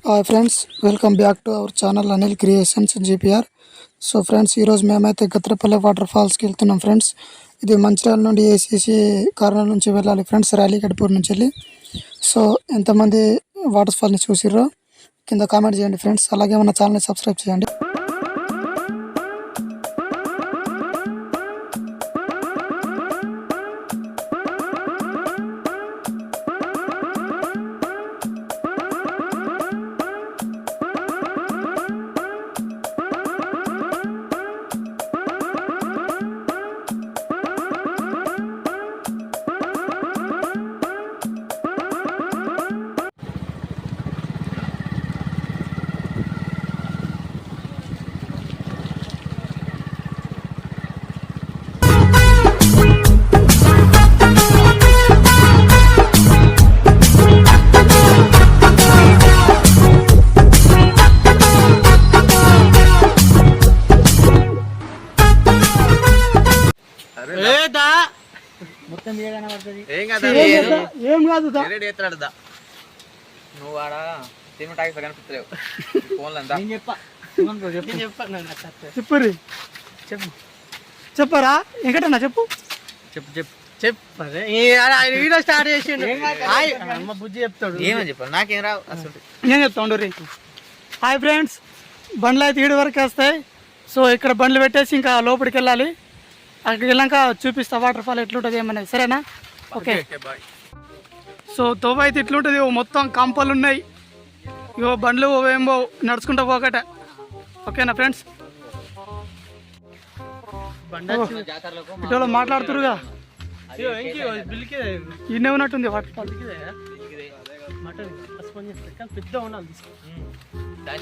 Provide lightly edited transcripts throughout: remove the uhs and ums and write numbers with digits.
Hi friends, welcome back to our channel Anil creations GPR. So friends, ఈరోజు మేమైతే గత్రపల్లి water ఫాల్స్కి వెళ్తున్నాం friends. ఇది మంచిర్యాల నుండి ఏసీసీ కారణం నుంచి వెళ్ళాలి ఫ్రెండ్స్, ర్యాలీ గడ్పూర్ నుంచి వెళ్ళి. సో ఎంతమంది వాటర్ ఫాల్ని చూసిర్రో కింద కామెంట్ చేయండి ఫ్రెండ్స్. అలాగే మన ఛానల్ని సబ్స్క్రైబ్ చేయండి. ఏం కాదు నువ్వు ఆడ సినిమా టాకీస్ కనిపిస్తలేవు ఫోన్లో చెప్పురి చెప్పరా వెంకటన్నా చెప్పు చెప్పు చెప్పు చెప్పరే వీడియో స్టార్ట్ చేసిండు బుజ్జి చెప్తాడు. ఏమని చెప్పాలి, నాకేం రావు అసలు. నేను చెప్తాను రీ. హాయ్ ఫ్రెండ్స్, బండ్లు అయితే ఈడు వరకు వస్తాయి. సో ఇక్కడ బండ్లు పెట్టేసి ఇంకా లోపలికి వెళ్ళాలి. అక్కడికి వెళ్ళాక చూపిస్తా వాటర్ ఫాల్ ఎట్లుంటుంది ఏమనేది, సరేనా? Okay bye. సో తోవ అయితే ఇట్లుంటుంది, మొత్తం కంపలు ఉన్నాయి. ఇవో బండ్లు ఏమో నడుచుకుంటా పోకట. ఓకేనా ఫ్రెండ్స్? ఇటు మాట్లాడుతురుగా, ఇన్నే ఉన్నట్టుంది వాటర్ ఫాల్. పెద్ద ఉండాలి,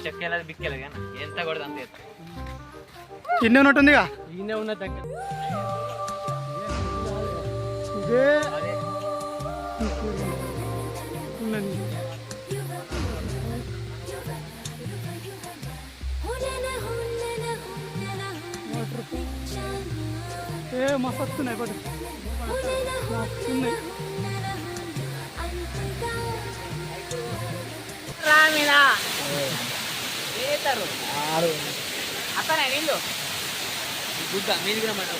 చెక్కేది బిక్కేది కానీ ఎంత కూడా అంతే ఇన్నే ఉన్నట్టుందిగా. ఈయనే ఉన్న దగ్గర ఇదే మస్తు వస్తున్నాయి బట్ వస్తున్నాయి. అతనే నీళ్ళు గుడ్డ మీది కూడా మాట.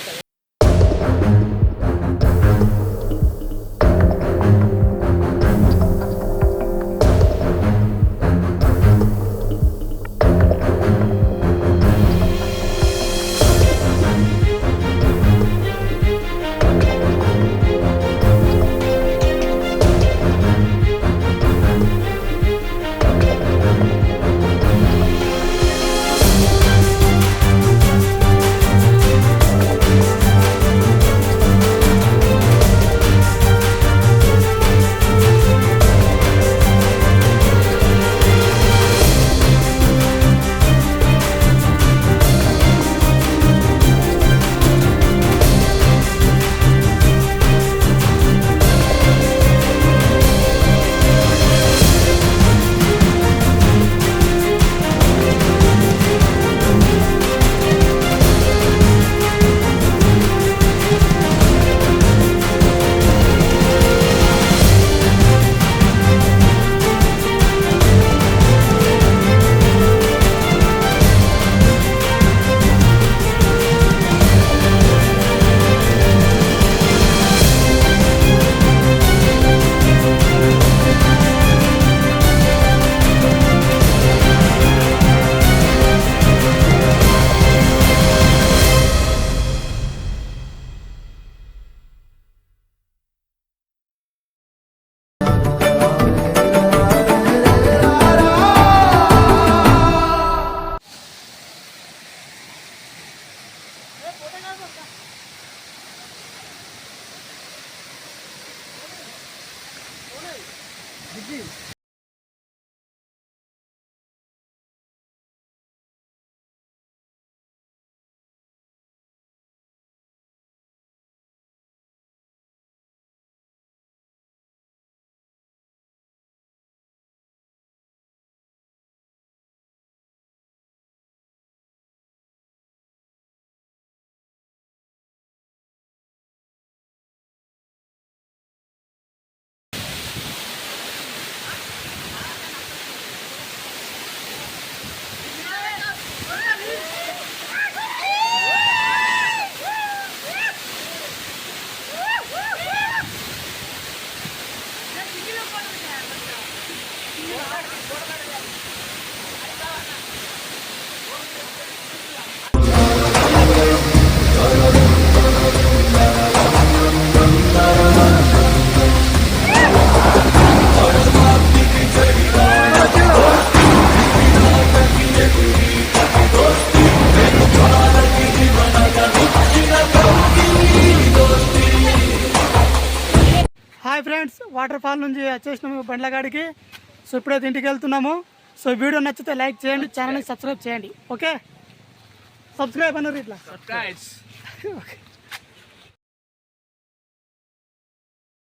ఫ్రెండ్స్ వాటర్ ఫాల్ నుంచి వచ్చేసినాము బండ్లగాడికి. సో ఇప్పుడైతే ఇంటికి వెళ్తున్నాము. సో వీడియో నచ్చితే లైక్ చేయండి, ఛానల్ని సబ్స్క్రైబ్ చేయండి. ఓకే, సబ్స్క్రైబ్ అన్నారు ఇట్లా. సబ్స్క్రైబ్.